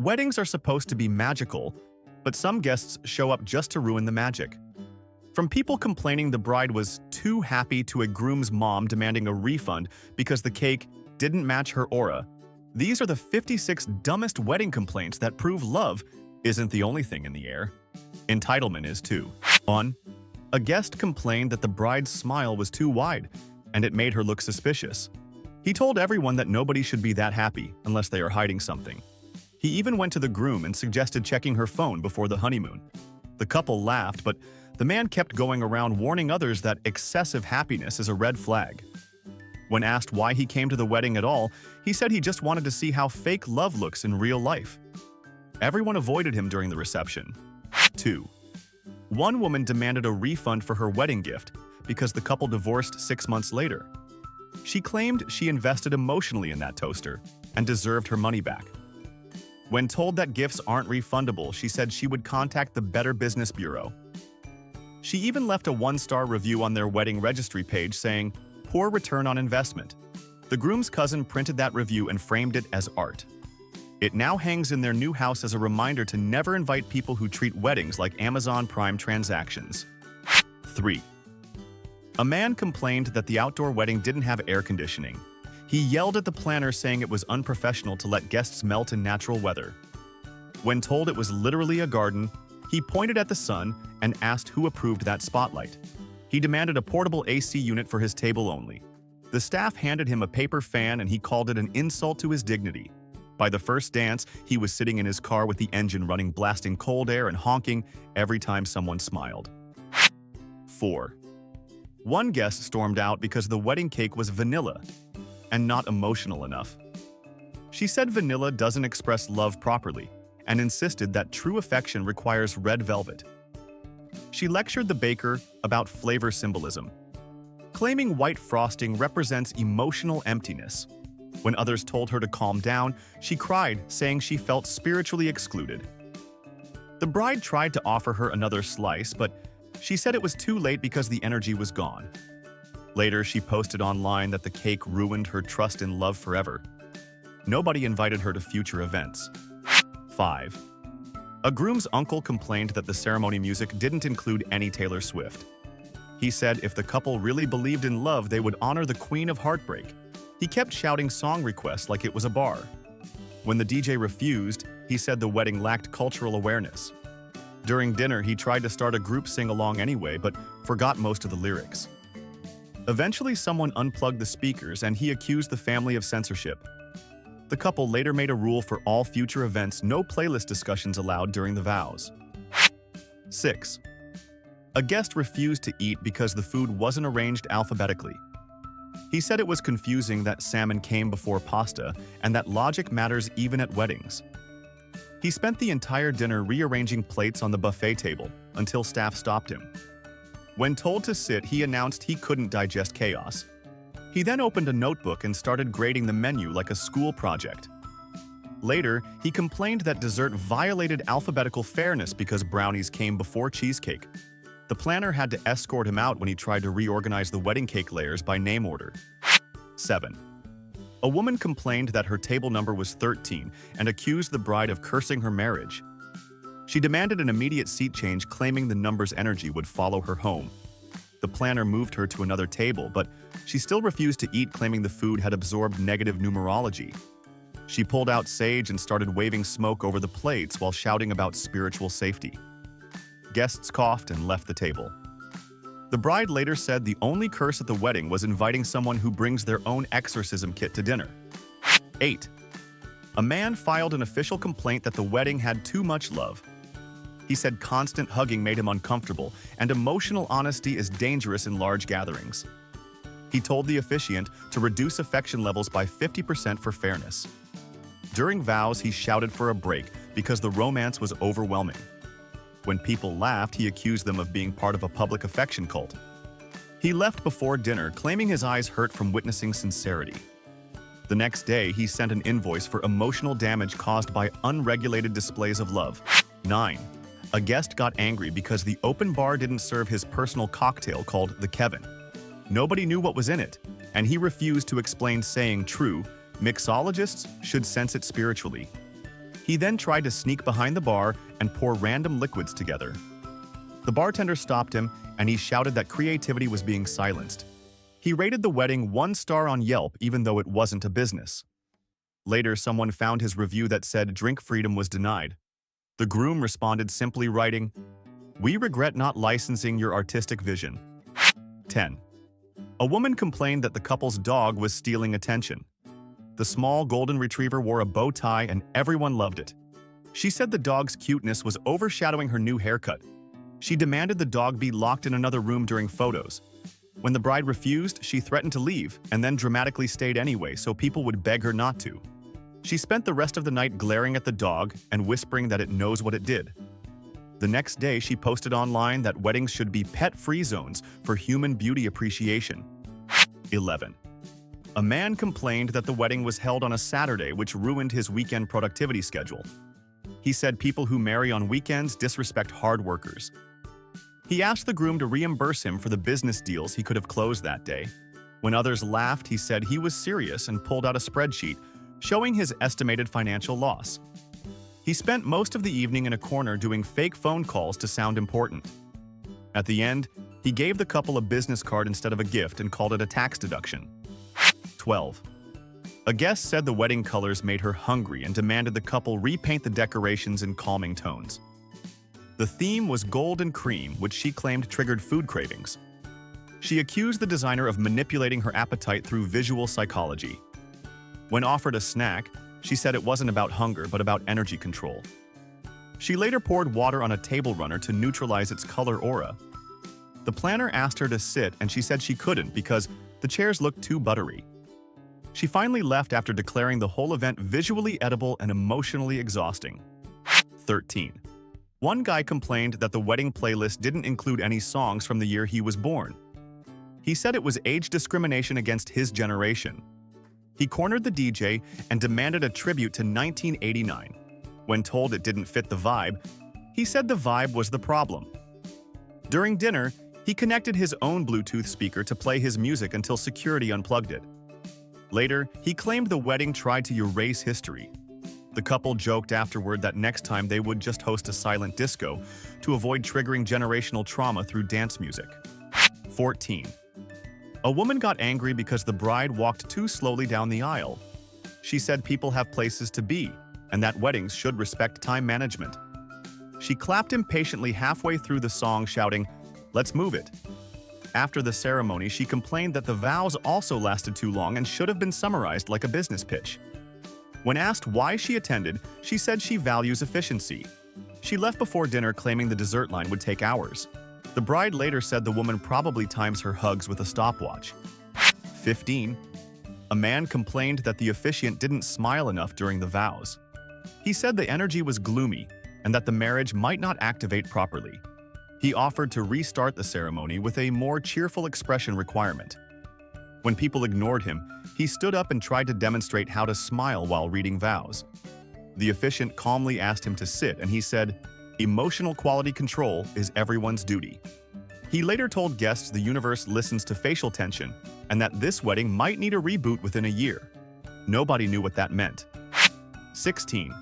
Weddings are supposed to be magical, but some guests show up just to ruin the magic. From people complaining the bride was too happy to a groom's mom demanding a refund because the cake didn't match her aura, these are the 56 dumbest wedding complaints that prove love isn't the only thing in the air. Entitlement is too. 1. A guest complained that the bride's smile was too wide, and it made her look suspicious. He told everyone that nobody should be that happy unless they are hiding something. He even went to the groom and suggested checking her phone before the honeymoon. The couple laughed, but the man kept going around warning others that excessive happiness is a red flag. When asked why he came to the wedding at all, he said he just wanted to see how fake love looks in real life. Everyone avoided him during the reception. 2. One woman demanded a refund for her wedding gift because the couple divorced 6 months later. She claimed she invested emotionally in that toaster and deserved her money back. When told that gifts aren't refundable, she said she would contact the Better Business Bureau. She even left a 1-star review on their wedding registry page saying, "Poor return on investment." The groom's cousin printed that review and framed it as art. It now hangs in their new house as a reminder to never invite people who treat weddings like Amazon Prime transactions. 3. A man complained that the outdoor wedding didn't have air conditioning. He yelled at the planner saying it was unprofessional to let guests melt in natural weather. When told it was literally a garden, he pointed at the sun and asked who approved that spotlight. He demanded a portable AC unit for his table only. The staff handed him a paper fan and he called it an insult to his dignity. By the first dance, he was sitting in his car with the engine running, blasting cold air and honking every time someone smiled. 4. One guest stormed out because the wedding cake was vanilla and not emotional enough. She said vanilla doesn't express love properly and insisted that true affection requires red velvet. She lectured the baker about flavor symbolism, claiming white frosting represents emotional emptiness. When others told her to calm down, she cried, saying she felt spiritually excluded. The bride tried to offer her another slice, but she said it was too late because the energy was gone. Later, she posted online that the cake ruined her trust in love forever. Nobody invited her to future events. 5. A groom's uncle complained that the ceremony music didn't include any Taylor Swift. He said if the couple really believed in love, they would honor the Queen of Heartbreak. He kept shouting song requests like it was a bar. When the DJ refused, he said the wedding lacked cultural awareness. During dinner, he tried to start a group sing-along anyway, but forgot most of the lyrics. Eventually, someone unplugged the speakers and he accused the family of censorship. The couple later made a rule for all future events: no playlist discussions allowed during the vows. 6. A guest refused to eat because the food wasn't arranged alphabetically. He said it was confusing that salmon came before pasta and that logic matters even at weddings. He spent the entire dinner rearranging plates on the buffet table until staff stopped him. When told to sit, he announced he couldn't digest chaos. He then opened a notebook and started grading the menu like a school project. Later, he complained that dessert violated alphabetical fairness because brownies came before cheesecake. The planner had to escort him out when he tried to reorganize the wedding cake layers by name order. 7. A woman complained that her table number was 13 and accused the bride of cursing her marriage. She demanded an immediate seat change, claiming the number's energy would follow her home. The planner moved her to another table, but she still refused to eat, claiming the food had absorbed negative numerology. She pulled out sage and started waving smoke over the plates while shouting about spiritual safety. Guests coughed and left the table. The bride later said the only curse at the wedding was inviting someone who brings their own exorcism kit to dinner. 8. A man filed an official complaint that the wedding had too much love. He said constant hugging made him uncomfortable, and emotional honesty is dangerous in large gatherings. He told the officiant to reduce affection levels by 50% for fairness. During vows, he shouted for a break because the romance was overwhelming. When people laughed, he accused them of being part of a public affection cult. He left before dinner, claiming his eyes hurt from witnessing sincerity. The next day, he sent an invoice for emotional damage caused by unregulated displays of love. 9. A guest got angry because the open bar didn't serve his personal cocktail called the Kevin. Nobody knew what was in it, and he refused to explain, saying, "True, mixologists should sense it spiritually." He then tried to sneak behind the bar and pour random liquids together. The bartender stopped him, and he shouted that creativity was being silenced. He rated the wedding 1 star on Yelp even though it wasn't a business. Later, someone found his review that said drink freedom was denied. The groom responded simply writing, "We regret not licensing your artistic vision." 10. A woman complained that the couple's dog was stealing attention. The small golden retriever wore a bow tie and everyone loved it. She said the dog's cuteness was overshadowing her new haircut. She demanded the dog be locked in another room during photos. When the bride refused, she threatened to leave and then dramatically stayed anyway so people would beg her not to. She spent the rest of the night glaring at the dog and whispering that it knows what it did. The next day, she posted online that weddings should be pet-free zones for human beauty appreciation. 11. A man complained that the wedding was held on a Saturday, which ruined his weekend productivity schedule. He said people who marry on weekends disrespect hard workers. He asked the groom to reimburse him for the business deals he could have closed that day. When others laughed, he said he was serious and pulled out a spreadsheet, showing his estimated financial loss. He spent most of the evening in a corner doing fake phone calls to sound important. At the end, he gave the couple a business card instead of a gift and called it a tax deduction. 12. A guest said the wedding colors made her hungry and demanded the couple repaint the decorations in calming tones. The theme was gold and cream, which she claimed triggered food cravings. She accused the designer of manipulating her appetite through visual psychology. When offered a snack, she said it wasn't about hunger but about energy control. She later poured water on a table runner to neutralize its color aura. The planner asked her to sit and she said she couldn't because the chairs looked too buttery. She finally left after declaring the whole event visually edible and emotionally exhausting. 13. One guy complained that the wedding playlist didn't include any songs from the year he was born. He said it was age discrimination against his generation. He cornered the DJ and demanded a tribute to 1989. When told it didn't fit the vibe, he said the vibe was the problem. During dinner, he connected his own Bluetooth speaker to play his music until security unplugged it. Later, he claimed the wedding tried to erase history. The couple joked afterward that next time they would just host a silent disco to avoid triggering generational trauma through dance music. 14. A woman got angry because the bride walked too slowly down the aisle. She said people have places to be, and that weddings should respect time management. She clapped impatiently halfway through the song, shouting, "Let's move it." After the ceremony, she complained that the vows also lasted too long and should have been summarized like a business pitch. When asked why she attended, she said she values efficiency. She left before dinner claiming the dessert line would take hours. The bride later said the woman probably times her hugs with a stopwatch. 15. A man complained that the officiant didn't smile enough during the vows. He said the energy was gloomy and that the marriage might not activate properly. He offered to restart the ceremony with a more cheerful expression requirement. When people ignored him, he stood up and tried to demonstrate how to smile while reading vows. The officiant calmly asked him to sit, and he said, "Emotional quality control is everyone's duty." He later told guests the universe listens to facial tension and that this wedding might need a reboot within a year. Nobody knew what that meant. 16.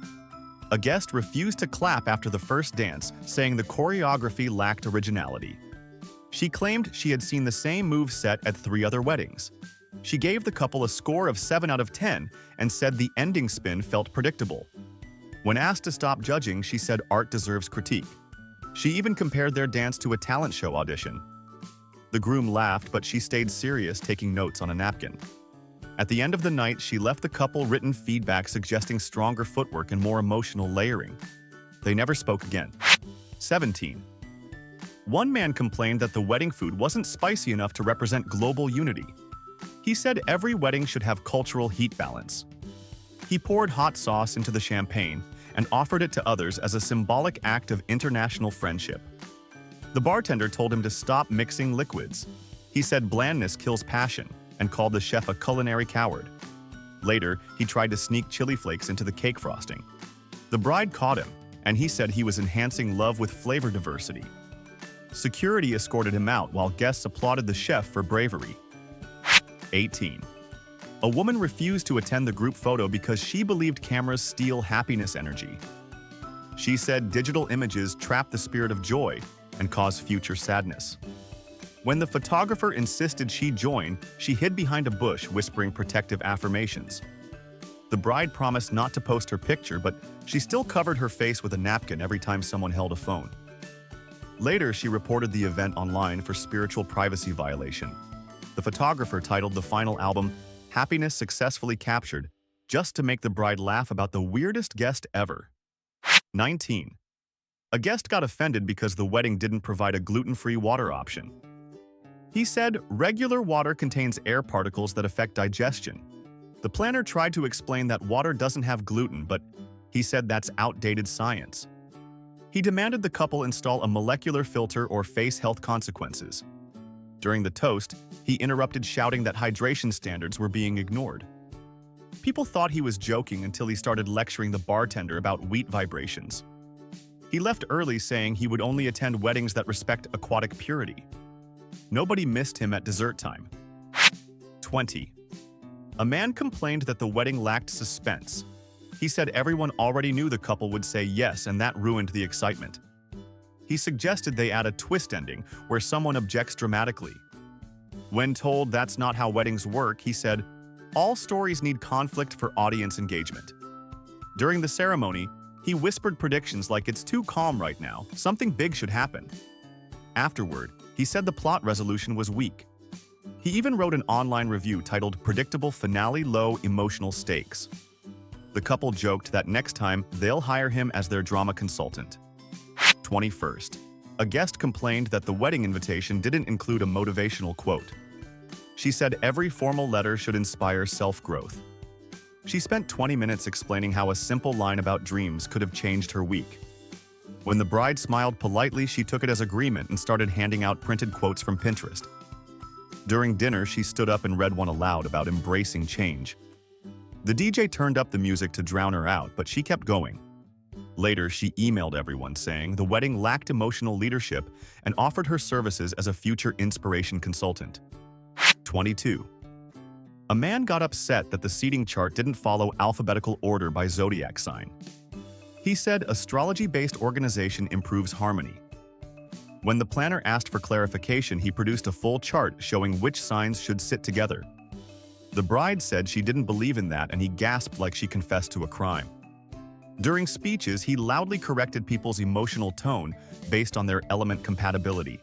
A guest refused to clap after the first dance, saying the choreography lacked originality. She claimed she had seen the same move set at 3 other weddings. She gave the couple a score of 7 out of 10 and said the ending spin felt predictable. When asked to stop judging, she said art deserves critique. She even compared their dance to a talent show audition. The groom laughed, but she stayed serious, taking notes on a napkin. At the end of the night, she left the couple written feedback suggesting stronger footwork and more emotional layering. They never spoke again. 17. One man complained that the wedding food wasn't spicy enough to represent global unity. He said every wedding should have cultural heat balance. He poured hot sauce into the champagne and offered it to others as a symbolic act of international friendship. The bartender told him to stop mixing liquids. He said blandness kills passion and called the chef a culinary coward. Later, he tried to sneak chili flakes into the cake frosting. The bride caught him, and he said he was enhancing love with flavor diversity. Security escorted him out while guests applauded the chef for bravery. 18. A woman refused to attend the group photo because she believed cameras steal happiness energy. She said digital images trap the spirit of joy and cause future sadness. When the photographer insisted she join, she hid behind a bush whispering protective affirmations. The bride promised not to post her picture, but she still covered her face with a napkin every time someone held a phone. Later, she reported the event online for spiritual privacy violation. The photographer titled the final album, "Happiness Successfully Captured," just to make the bride laugh about the weirdest guest ever. 19. A guest got offended because the wedding didn't provide a gluten-free water option. He said regular water contains air particles that affect digestion. The planner tried to explain that water doesn't have gluten, but he said that's outdated science. He demanded the couple install a molecular filter or face health consequences. During the toast, he interrupted, shouting that hydration standards were being ignored. People thought he was joking until he started lecturing the bartender about wheat vibrations. He left early, saying he would only attend weddings that respect aquatic purity. Nobody missed him at dessert time. 20. A man complained that the wedding lacked suspense. He said everyone already knew the couple would say yes, and that ruined the excitement. He suggested they add a twist ending where someone objects dramatically. When told that's not how weddings work, he said, all stories need conflict for audience engagement. During the ceremony, he whispered predictions like, "It's too calm right now, something big should happen." Afterward, he said the plot resolution was weak. He even wrote an online review titled "Predictable Finale, Low Emotional Stakes." The couple joked that next time they'll hire him as their drama consultant. 21st. A guest complained that the wedding invitation didn't include a motivational quote. She said every formal letter should inspire self-growth. She spent 20 minutes explaining how a simple line about dreams could have changed her week. When the bride smiled politely, she took it as agreement and started handing out printed quotes from Pinterest. During dinner, she stood up and read one aloud about embracing change. The DJ turned up the music to drown her out, but she kept going. Later, she emailed everyone saying the wedding lacked emotional leadership and offered her services as a future inspiration consultant. 22. A man got upset that the seating chart didn't follow alphabetical order by zodiac sign. He said astrology-based organization improves harmony. When the planner asked for clarification, he produced a full chart showing which signs should sit together. The bride said she didn't believe in that, and he gasped like she confessed to a crime. During speeches, he loudly corrected people's emotional tone based on their element compatibility.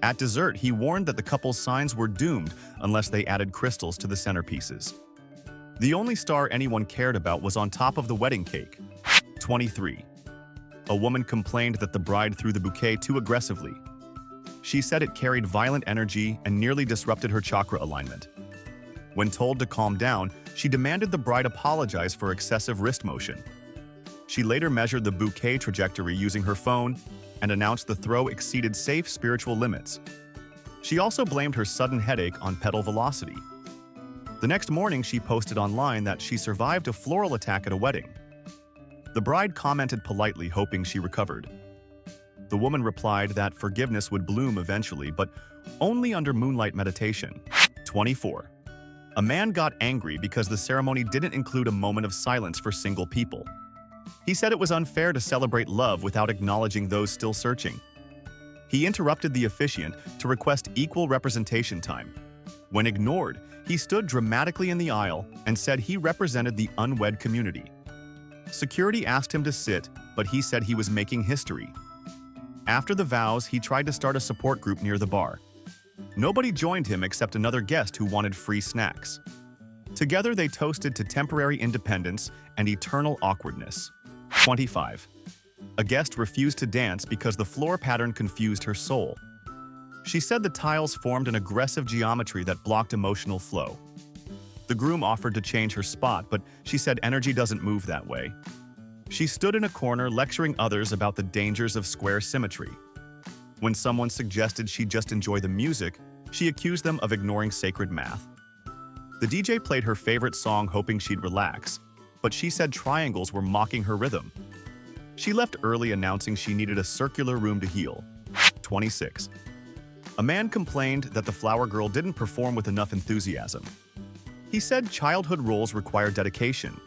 At dessert, he warned that the couple's signs were doomed unless they added crystals to the centerpieces. The only star anyone cared about was on top of the wedding cake. 23. A woman complained that the bride threw the bouquet too aggressively. She said it carried violent energy and nearly disrupted her chakra alignment. When told to calm down, she demanded the bride apologize for excessive wrist motion. She later measured the bouquet trajectory using her phone and announced the throw exceeded safe spiritual limits. She also blamed her sudden headache on pedal velocity. The next morning, she posted online that she survived a floral attack at a wedding. The bride commented politely, hoping she recovered. The woman replied that forgiveness would bloom eventually, but only under moonlight meditation. 24. A man got angry because the ceremony didn't include a moment of silence for single people. He said it was unfair to celebrate love without acknowledging those still searching. He interrupted the officiant to request equal representation time. When ignored, he stood dramatically in the aisle and said he represented the unwed community. Security asked him to sit, but he said he was making history. After the vows, he tried to start a support group near the bar. Nobody joined him except another guest who wanted free snacks. Together, they toasted to temporary independence and eternal awkwardness. 25. A guest refused to dance because the floor pattern confused her soul. She said the tiles formed an aggressive geometry that blocked emotional flow. The groom offered to change her spot, but she said energy doesn't move that way. She stood in a corner lecturing others about the dangers of square symmetry. When someone suggested she just enjoy the music, she accused them of ignoring sacred math. The DJ played her favorite song hoping she'd relax, but she said triangles were mocking her rhythm. She left early announcing she needed a circular room to heal. 26. A man complained that the flower girl didn't perform with enough enthusiasm. He said childhood roles require dedication.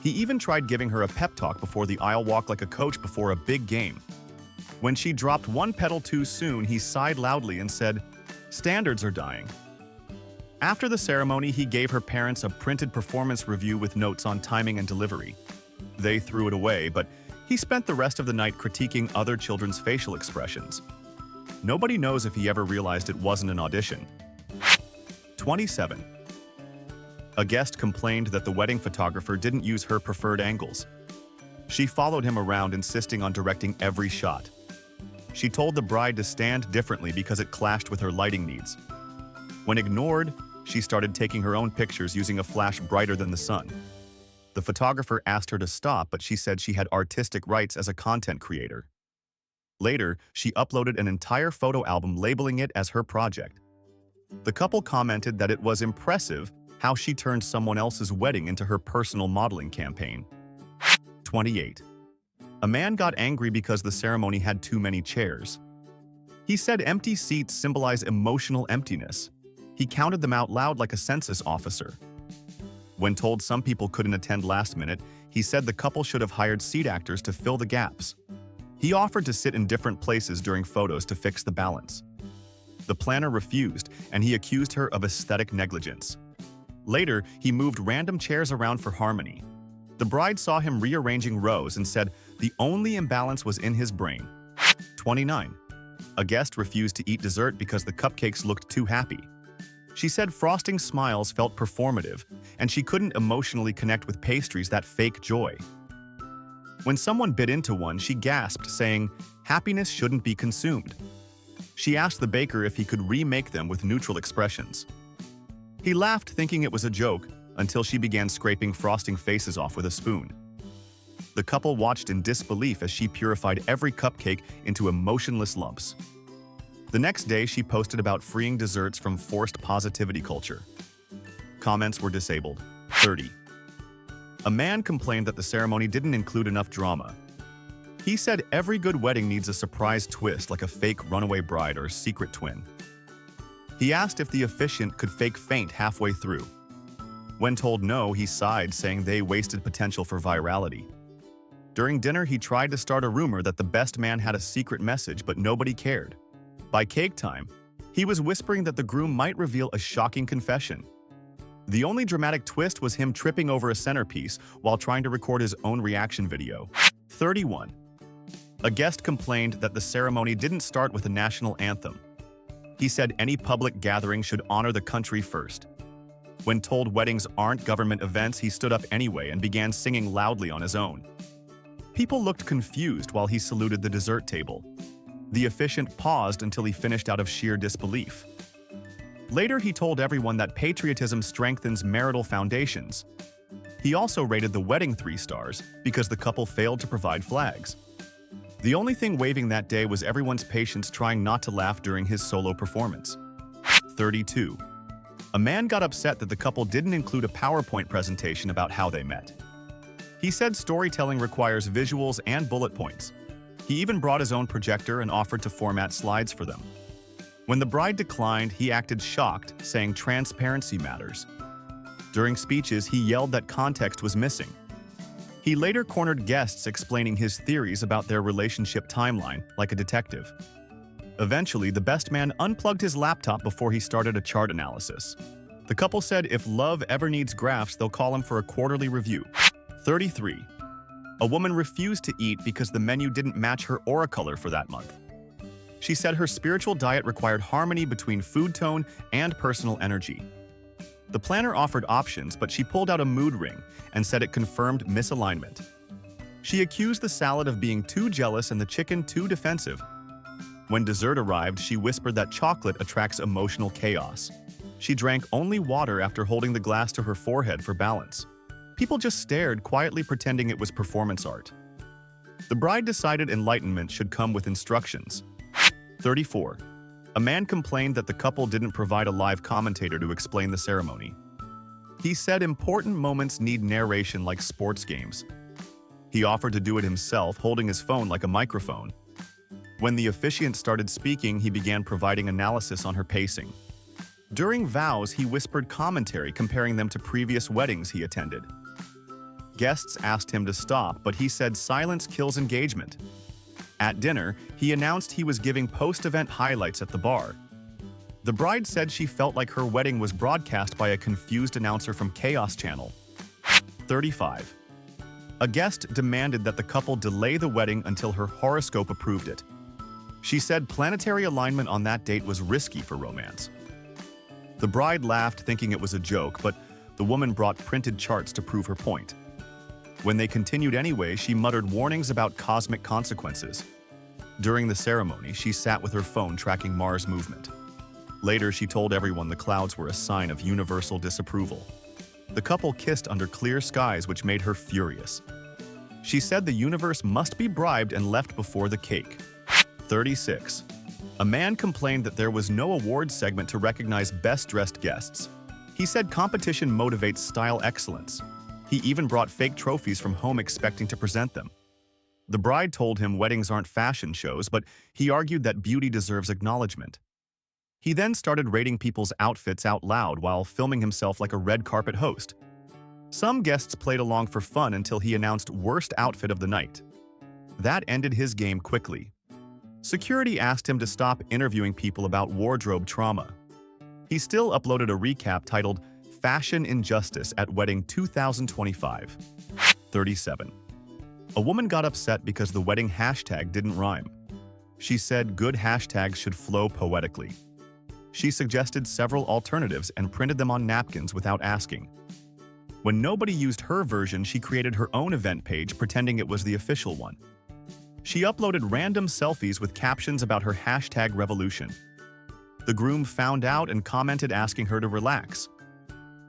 He even tried giving her a pep talk before the aisle walk like a coach before a big game. When she dropped one pedal too soon, he sighed loudly and said, "Standards are dying." After the ceremony, he gave her parents a printed performance review with notes on timing and delivery. They threw it away, but he spent the rest of the night critiquing other children's facial expressions. Nobody knows if he ever realized it wasn't an audition. 27. A guest complained that the wedding photographer didn't use her preferred angles. She followed him around, insisting on directing every shot. She told the bride to stand differently because it clashed with her lighting needs. When ignored, she started taking her own pictures using a flash brighter than the sun. The photographer asked her to stop, but she said she had artistic rights as a content creator. Later, she uploaded an entire photo album labeling it as her project. The couple commented that it was impressive how she turned someone else's wedding into her personal modeling campaign. 28. A man got angry because the ceremony had too many chairs. He said empty seats symbolize emotional emptiness. He counted them out loud like a census officer. When told some people couldn't attend last minute, he said the couple should have hired seat actors to fill the gaps. He offered to sit in different places during photos to fix the balance. The planner refused, and he accused her of aesthetic negligence. Later, he moved random chairs around for harmony. The bride saw him rearranging rows and said the only imbalance was in his brain. 29. A guest refused to eat dessert because the cupcakes looked too happy. She said frosting smiles felt performative, and she couldn't emotionally connect with pastries that fake joy. When someone bit into one, she gasped, saying, "Happiness shouldn't be consumed." She asked the baker if he could remake them with neutral expressions. He laughed, thinking it was a joke, until she began scraping frosting faces off with a spoon. The couple watched in disbelief as she purified every cupcake into emotionless lumps. The next day, she posted about freeing desserts from forced positivity culture. Comments were disabled. 30. A man complained that the ceremony didn't include enough drama. He said every good wedding needs a surprise twist like a fake runaway bride or secret twin. He asked if the officiant could fake faint halfway through. When told no, he sighed, saying they wasted potential for virality. During dinner, he tried to start a rumor that the best man had a secret message, but nobody cared. By cake time, he was whispering that the groom might reveal a shocking confession. The only dramatic twist was him tripping over a centerpiece while trying to record his own reaction video. 31. A guest complained that the ceremony didn't start with a national anthem. He said any public gathering should honor the country first. When told weddings aren't government events, he stood up anyway and began singing loudly on his own. People looked confused while he saluted the dessert table. The officiant paused until he finished out of sheer disbelief. Later, he told everyone that patriotism strengthens marital foundations. He also rated the wedding 3 stars because the couple failed to provide flags. The only thing waving that day was everyone's patience trying not to laugh during his solo performance. 32. A man got upset that the couple didn't include a PowerPoint presentation about how they met. He said storytelling requires visuals and bullet points. He even brought his own projector and offered to format slides for them. When the bride declined, he acted shocked, saying transparency matters. During speeches, he yelled that context was missing. He later cornered guests explaining his theories about their relationship timeline, like a detective. Eventually, the best man unplugged his laptop before he started a chart analysis. The couple said if love ever needs graphs, they'll call him for a quarterly review. 33. A woman refused to eat because the menu didn't match her aura color for that month. She said her spiritual diet required harmony between food tone and personal energy. The planner offered options, but she pulled out a mood ring and said it confirmed misalignment. She accused the salad of being too jealous and the chicken too defensive. When dessert arrived, she whispered that chocolate attracts emotional chaos. She drank only water after holding the glass to her forehead for balance. People just stared, quietly pretending it was performance art. The bride decided enlightenment should come with instructions. 34. A man complained that the couple didn't provide a live commentator to explain the ceremony. He said important moments need narration like sports games. He offered to do it himself, holding his phone like a microphone. When the officiant started speaking, he began providing analysis on her pacing. During vows, he whispered commentary comparing them to previous weddings he attended. Guests asked him to stop, but he said silence kills engagement. At dinner, he announced he was giving post-event highlights at the bar. The bride said she felt like her wedding was broadcast by a confused announcer from Chaos Channel. 35. A guest demanded that the couple delay the wedding until her horoscope approved it. She said planetary alignment on that date was risky for romance. The bride laughed, thinking it was a joke, but the woman brought printed charts to prove her point. When they continued anyway, she muttered warnings about cosmic consequences. During the ceremony, she sat with her phone tracking Mars' movement. Later, she told everyone the clouds were a sign of universal disapproval. The couple kissed under clear skies, which made her furious. She said the universe must be bribed and left before the cake. 36. A man complained that there was no awards segment to recognize best-dressed guests. He said competition motivates style excellence. He even brought fake trophies from home expecting to present them. The bride told him weddings aren't fashion shows, but he argued that beauty deserves acknowledgement. He then started rating people's outfits out loud while filming himself like a red carpet host. Some guests played along for fun until he announced worst outfit of the night. That ended his game quickly. Security asked him to stop interviewing people about wardrobe trauma. He still uploaded a recap titled Fashion Injustice at Wedding 2025. 37. A woman got upset because the wedding hashtag didn't rhyme. She said good hashtags should flow poetically. She suggested several alternatives and printed them on napkins without asking. When nobody used her version, she created her own event page pretending it was the official one. She uploaded random selfies with captions about her hashtag revolution. The groom found out and commented asking her to relax.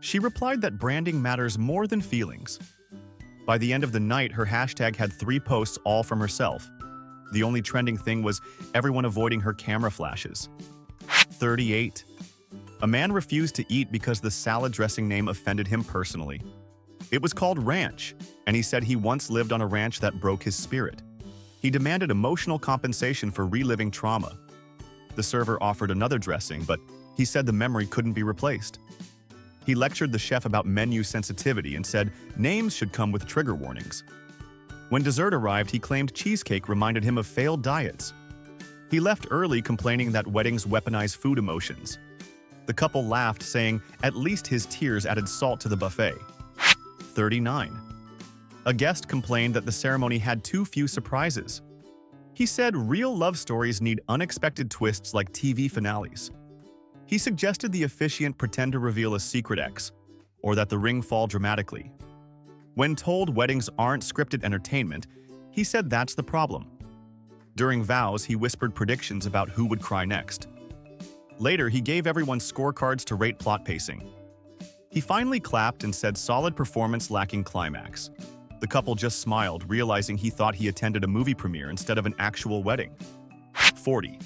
She replied that branding matters more than feelings. By the end of the night, her hashtag had 3 posts all from herself. The only trending thing was everyone avoiding her camera flashes. 38. A man refused to eat because the salad dressing name offended him personally. It was called ranch, and he said he once lived on a ranch that broke his spirit. He demanded emotional compensation for reliving trauma. The server offered another dressing, but he said the memory couldn't be replaced. He lectured the chef about menu sensitivity and said names should come with trigger warnings. When dessert arrived, he claimed cheesecake reminded him of failed diets. He left early, complaining that weddings weaponize food emotions. The couple laughed, saying at least his tears added salt to the buffet. 39. A guest complained that the ceremony had too few surprises. He said real love stories need unexpected twists like TV finales. He suggested the officiant pretend to reveal a secret ex, or that the ring fall dramatically. When told weddings aren't scripted entertainment, he said that's the problem. During vows, he whispered predictions about who would cry next. Later, he gave everyone scorecards to rate plot pacing. He finally clapped and said solid performance lacking climax. The couple just smiled, realizing he thought he attended a movie premiere instead of an actual wedding. 40.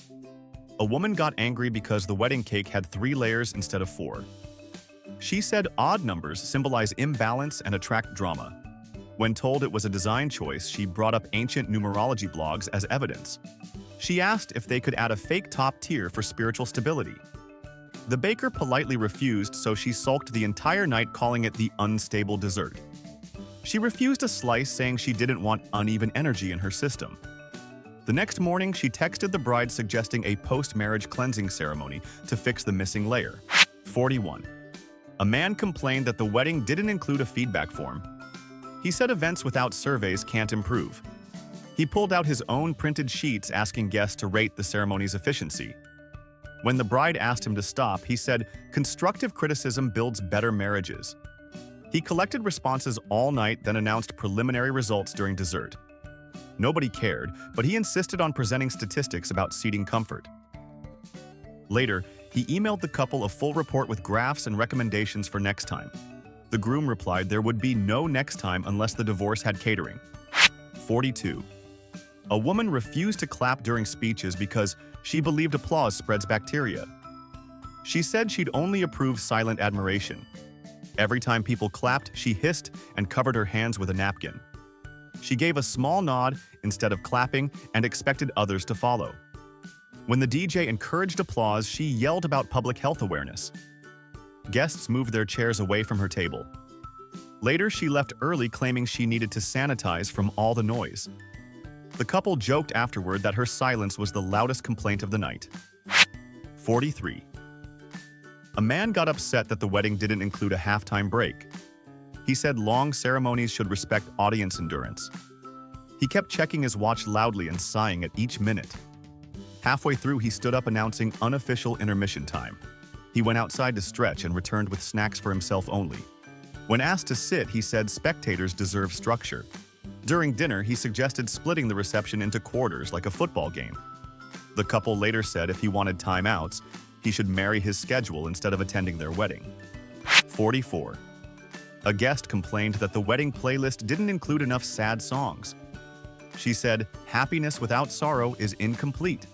A woman got angry because the wedding cake had 3 layers instead of 4. She said odd numbers symbolize imbalance and attract drama. When told it was a design choice, she brought up ancient numerology blogs as evidence. She asked if they could add a fake top tier for spiritual stability. The baker politely refused, so she sulked the entire night, calling it the unstable dessert. She refused a slice, saying she didn't want uneven energy in her system. The next morning, she texted the bride suggesting a post-marriage cleansing ceremony to fix the missing layer. 41. A man complained that the wedding didn't include a feedback form. He said events without surveys can't improve. He pulled out his own printed sheets asking guests to rate the ceremony's efficiency. When the bride asked him to stop, he said, "Constructive criticism builds better marriages." He collected responses all night, then announced preliminary results during dessert. Nobody cared, but he insisted on presenting statistics about seating comfort. Later, he emailed the couple a full report with graphs and recommendations for next time. The groom replied there would be no next time unless the divorce had catering. 42. A woman refused to clap during speeches because she believed applause spreads bacteria. She said she'd only approve silent admiration. Every time people clapped, she hissed and covered her hands with a napkin. She gave a small nod instead of clapping and expected others to follow. When the DJ encouraged applause, she yelled about public health awareness. Guests moved their chairs away from her table. Later, she left early claiming she needed to sanitize from all the noise. The couple joked afterward that her silence was the loudest complaint of the night. 43. A man got upset that the wedding didn't include a halftime break. He said long ceremonies should respect audience endurance. He kept checking his watch loudly and sighing at each minute. Halfway through, he stood up announcing unofficial intermission time. He went outside to stretch and returned with snacks for himself only. When asked to sit, he said spectators deserve structure. During dinner, he suggested splitting the reception into quarters like a football game. The couple later said if he wanted timeouts, he should marry his schedule instead of attending their wedding. 44. A guest complained that the wedding playlist didn't include enough sad songs. She said, "Happiness without sorrow is incomplete."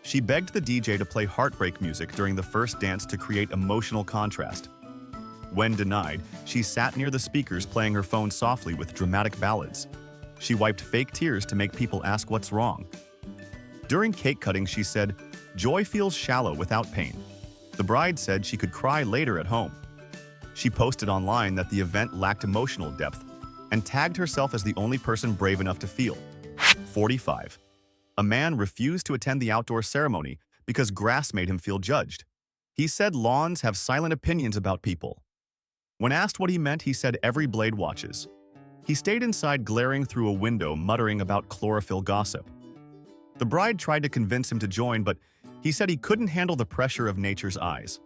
She begged the DJ to play heartbreak music during the first dance to create emotional contrast. When denied, she sat near the speakers playing her phone softly with dramatic ballads. She wiped fake tears to make people ask what's wrong. During cake cutting, she said, "Joy feels shallow without pain." The bride said she could cry later at home. She posted online that the event lacked emotional depth and tagged herself as the only person brave enough to feel. 45. A man refused to attend the outdoor ceremony because grass made him feel judged. He said lawns have silent opinions about people. When asked what he meant, he said every blade watches. He stayed inside glaring through a window, muttering about chlorophyll gossip. The bride tried to convince him to join, but he said he couldn't handle the pressure of nature's eyes.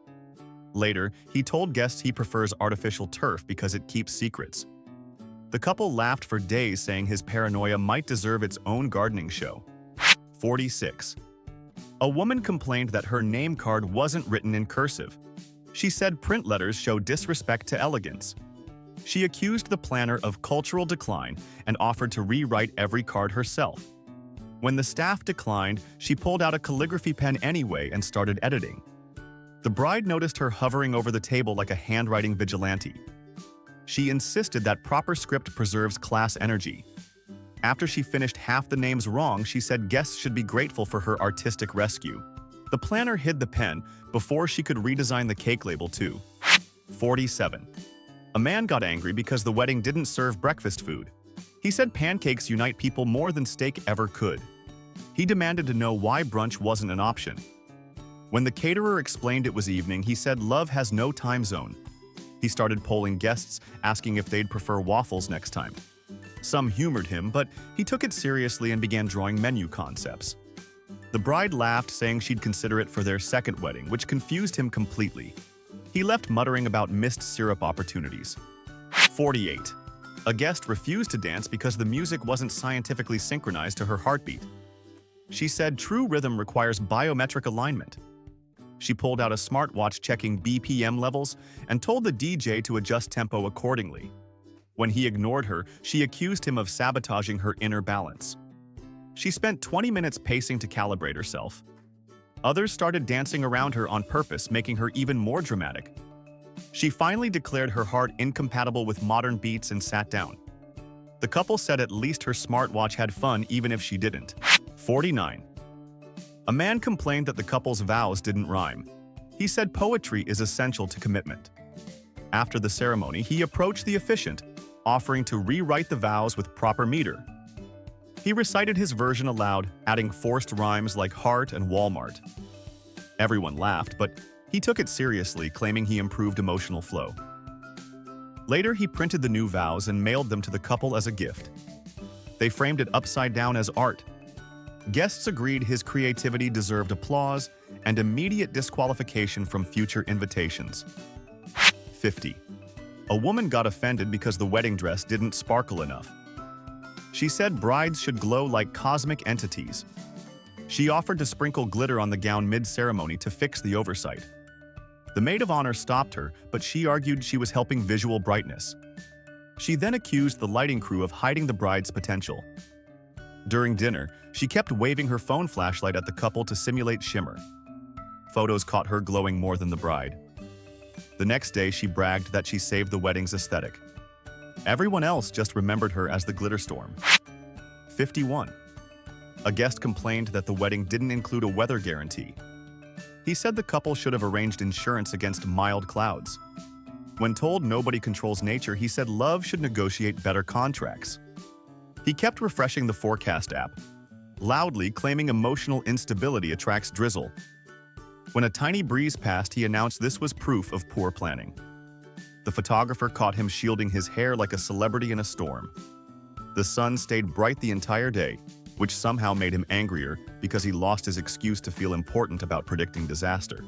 Later, he told guests he prefers artificial turf because it keeps secrets. The couple laughed for days, saying his paranoia might deserve its own gardening show. 46. A woman complained that her name card wasn't written in cursive. She said print letters show disrespect to elegance. She accused the planner of cultural decline and offered to rewrite every card herself. When the staff declined, she pulled out a calligraphy pen anyway and started editing. The bride noticed her hovering over the table like a handwriting vigilante. She insisted that proper script preserves class energy. After she finished half the names wrong, she said guests should be grateful for her artistic rescue. The planner hid the pen before she could redesign the cake label too. 47. A man got angry because the wedding didn't serve breakfast food. He said pancakes unite people more than steak ever could. He demanded to know why brunch wasn't an option. When the caterer explained it was evening, he said love has no time zone. He started polling guests, asking if they'd prefer waffles next time. Some humored him, but he took it seriously and began drawing menu concepts. The bride laughed, saying she'd consider it for their second wedding, which confused him completely. He left muttering about missed syrup opportunities. 48. A guest refused to dance because the music wasn't scientifically synchronized to her heartbeat. She said true rhythm requires biometric alignment. She pulled out a smartwatch checking BPM levels and told the DJ to adjust tempo accordingly. When he ignored her, she accused him of sabotaging her inner balance. She spent 20 minutes pacing to calibrate herself. Others started dancing around her on purpose, making her even more dramatic. She finally declared her heart incompatible with modern beats and sat down. The couple said at least her smartwatch had fun even if she didn't. 49. A man complained that the couple's vows didn't rhyme. He said poetry is essential to commitment. After the ceremony, he approached the officiant, offering to rewrite the vows with proper meter. He recited his version aloud, adding forced rhymes like heart and Walmart. Everyone laughed, but he took it seriously, claiming he improved emotional flow. Later, he printed the new vows and mailed them to the couple as a gift. They framed it upside down as art. Guests agreed his creativity deserved applause and immediate disqualification from future invitations. 50. A woman got offended because the wedding dress didn't sparkle enough. She said brides should glow like cosmic entities. She offered to sprinkle glitter on the gown mid-ceremony to fix the oversight. The maid of honor stopped her, but she argued she was helping visual brightness. She then accused the lighting crew of hiding the bride's potential. During dinner, she kept waving her phone flashlight at the couple to simulate shimmer. Photos caught her glowing more than the bride. The next day, she bragged that she saved the wedding's aesthetic. Everyone else just remembered her as the glitter storm. 51. A guest complained that the wedding didn't include a weather guarantee. He said the couple should have arranged insurance against mild clouds. When told nobody controls nature, he said love should negotiate better contracts. He kept refreshing the forecast app, loudly claiming emotional instability attracts drizzle. When a tiny breeze passed, he announced this was proof of poor planning. The photographer caught him shielding his hair like a celebrity in a storm. The sun stayed bright the entire day, which somehow made him angrier because he lost his excuse to feel important about predicting disaster.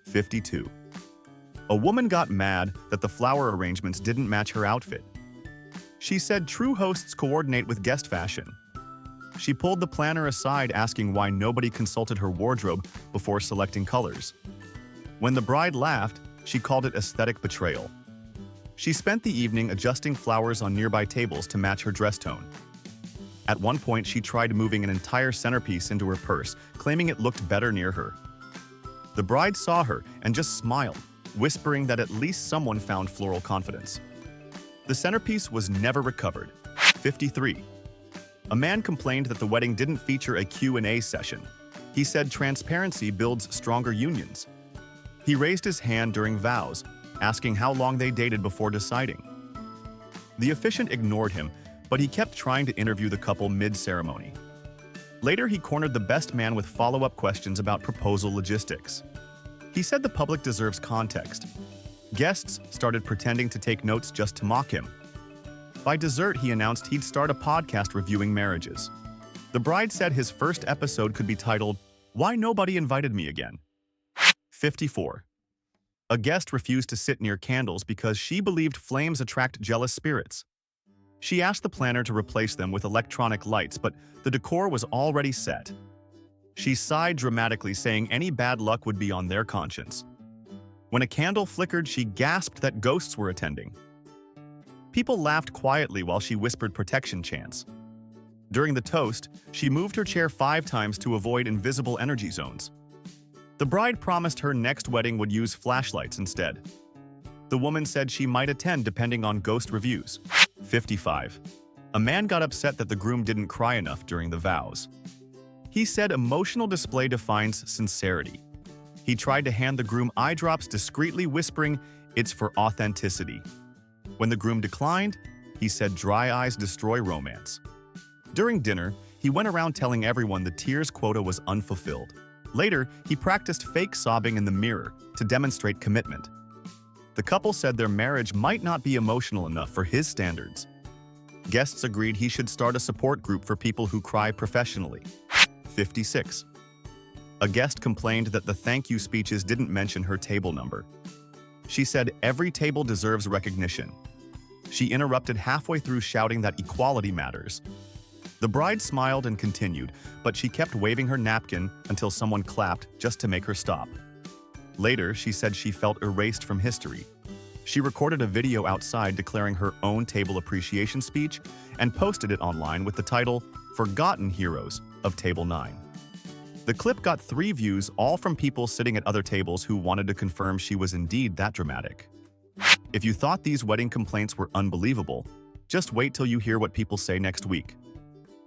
52. A woman got mad that the flower arrangements didn't match her outfit. She said true hosts coordinate with guest fashion. She pulled the planner aside, asking why nobody consulted her wardrobe before selecting colors. When the bride laughed, she called it aesthetic betrayal. She spent the evening adjusting flowers on nearby tables to match her dress tone. At one point, she tried moving an entire centerpiece into her purse, claiming it looked better near her. The bride saw her and just smiled, whispering that at least someone found floral confidence. The centerpiece was never recovered. 53. A man complained that the wedding didn't feature a Q&A session. He said transparency builds stronger unions. He raised his hand during vows, asking how long they dated before deciding. The officiant ignored him, but he kept trying to interview the couple mid-ceremony. Later, he cornered the best man with follow-up questions about proposal logistics. He said the public deserves context. Guests started pretending to take notes just to mock him. By dessert, he announced he'd start a podcast reviewing marriages. The bride said his first episode could be titled, "Why Nobody Invited Me Again." 54. A guest refused to sit near candles because she believed flames attract jealous spirits. She asked the planner to replace them with electronic lights, but the decor was already set. She sighed dramatically, saying any bad luck would be on their conscience. When a candle flickered, she gasped that ghosts were attending. People laughed quietly while she whispered protection chants. During the toast, she moved her chair 5 times to avoid invisible energy zones. The bride promised her next wedding would use flashlights instead. The woman said she might attend depending on ghost reviews. 55. A man got upset that the groom didn't cry enough during the vows. He said emotional display defines sincerity. He tried to hand the groom eye drops discreetly, whispering, "It's for authenticity." When the groom declined, he said dry eyes destroy romance. During dinner, he went around telling everyone the tears quota was unfulfilled. Later, he practiced fake sobbing in the mirror to demonstrate commitment. The couple said their marriage might not be emotional enough for his standards. Guests agreed he should start a support group for people who cry professionally. 56. A guest complained that the thank you speeches didn't mention her table number. She said every table deserves recognition. She interrupted halfway through, shouting that equality matters. The bride smiled and continued, but she kept waving her napkin until someone clapped just to make her stop. Later, she said she felt erased from history. She recorded a video outside declaring her own table appreciation speech and posted it online with the title, "Forgotten Heroes of Table 9." The clip got 3 views, all from people sitting at other tables who wanted to confirm she was indeed that dramatic. If you thought these wedding complaints were unbelievable, just wait till you hear what people say next week.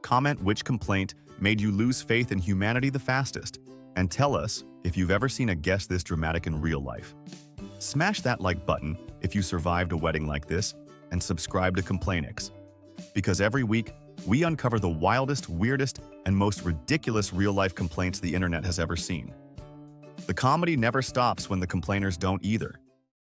Comment which complaint made you lose faith in humanity the fastest, and tell us if you've ever seen a guest this dramatic in real life. Smash that like button if you survived a wedding like this, and subscribe to Complainix. Because every week, we uncover the wildest, weirdest, and most ridiculous real-life complaints the internet has ever seen. The comedy never stops when the complainers don't either.